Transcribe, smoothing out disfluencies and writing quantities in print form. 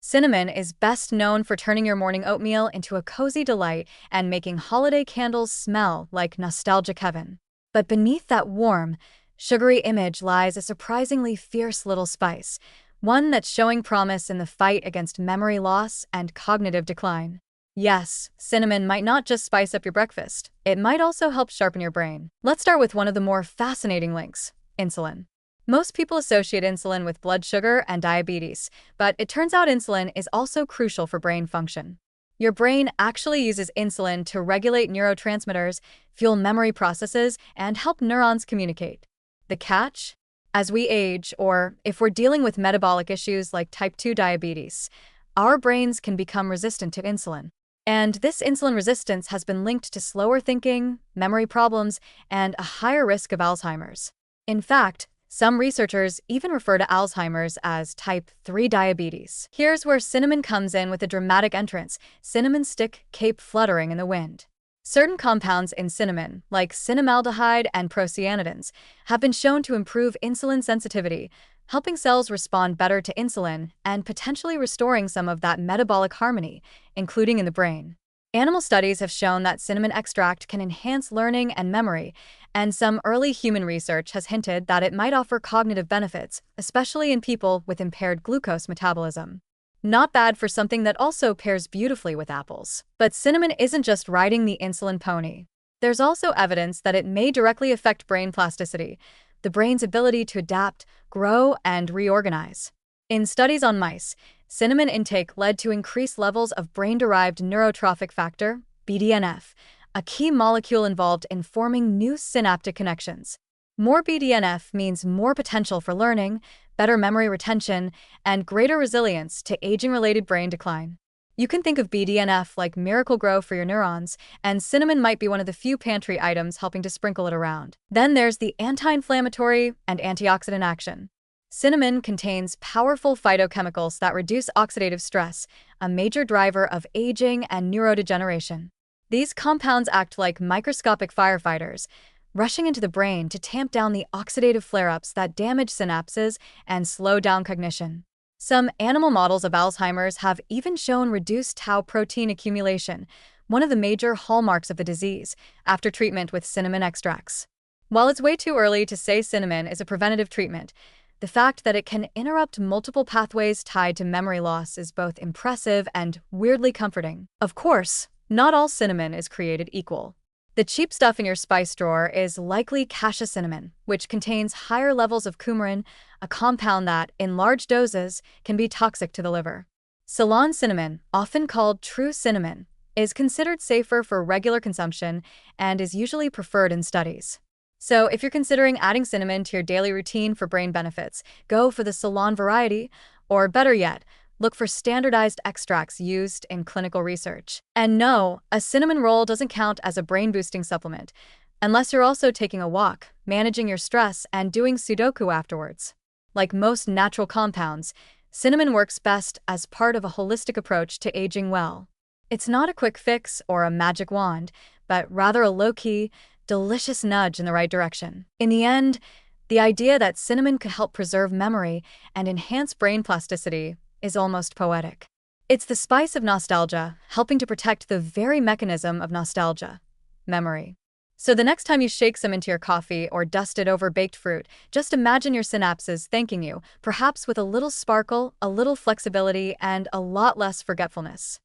Cinnamon is best known for turning your morning oatmeal into a cozy delight and making holiday candles smell like nostalgic heaven. But beneath that warm, sugary image lies a surprisingly fierce little spice, one that's showing promise in the fight against memory loss and cognitive decline. Yes, cinnamon might not just spice up your breakfast, it might also help sharpen your brain. Let's start with one of the more fascinating links: insulin. Most people associate insulin with blood sugar and diabetes, but it turns out insulin is also crucial for brain function. Your brain actually uses insulin to regulate neurotransmitters, fuel memory processes, and help neurons communicate. The catch? As we age, or if we're dealing with metabolic issues like type 2 diabetes, our brains can become resistant to insulin. And this insulin resistance has been linked to slower thinking, memory problems, and a higher risk of Alzheimer's. In fact, some researchers even refer to Alzheimer's as type 3 diabetes. Here's where cinnamon comes in with a dramatic entrance: cinnamon stick cape fluttering in the wind. Certain compounds in cinnamon, like cinnamaldehyde and procyanidins, have been shown to improve insulin sensitivity, helping cells respond better to insulin and potentially restoring some of that metabolic harmony, including in the brain. Animal studies have shown that cinnamon extract can enhance learning and memory, and some early human research has hinted that it might offer cognitive benefits, especially in people with impaired glucose metabolism. Not bad for something that also pairs beautifully with apples. But cinnamon isn't just riding the insulin pony. There's also evidence that it may directly affect brain plasticity, the brain's ability to adapt, grow, and reorganize. In studies on mice, cinnamon intake led to increased levels of brain-derived neurotrophic factor, BDNF, a key molecule involved in forming new synaptic connections. More BDNF means more potential for learning, better memory retention, and greater resilience to aging-related brain decline. You can think of BDNF like Miracle-Gro for your neurons, and cinnamon might be one of the few pantry items helping to sprinkle it around. Then there's the anti-inflammatory and antioxidant action. Cinnamon contains powerful phytochemicals that reduce oxidative stress, a major driver of aging and neurodegeneration. These compounds act like microscopic firefighters, rushing into the brain to tamp down the oxidative flare-ups that damage synapses and slow down cognition. Some animal models of Alzheimer's have even shown reduced tau protein accumulation, one of the major hallmarks of the disease, after treatment with cinnamon extracts. While it's way too early to say cinnamon is a preventative treatment, the fact that it can interrupt multiple pathways tied to memory loss is both impressive and weirdly comforting. Of course, not all cinnamon is created equal. The cheap stuff in your spice drawer is likely cassia cinnamon, which contains higher levels of coumarin, a compound that, in large doses, can be toxic to the liver. Ceylon cinnamon, often called true cinnamon, is considered safer for regular consumption and is usually preferred in studies. So if you're considering adding cinnamon to your daily routine for brain benefits, go for the Ceylon variety, or better yet, look for standardized extracts used in clinical research. And no, a cinnamon roll doesn't count as a brain-boosting supplement, unless you're also taking a walk, managing your stress, and doing Sudoku afterwards. Like most natural compounds, cinnamon works best as part of a holistic approach to aging well. It's not a quick fix or a magic wand, but rather a low-key, delicious nudge in the right direction. In the end, the idea that cinnamon could help preserve memory and enhance brain plasticity is almost poetic. It's the spice of nostalgia, helping to protect the very mechanism of nostalgia: memory. So the next time you shake some into your coffee or dust it over baked fruit, just imagine your synapses thanking you, perhaps with a little sparkle, a little flexibility, and a lot less forgetfulness.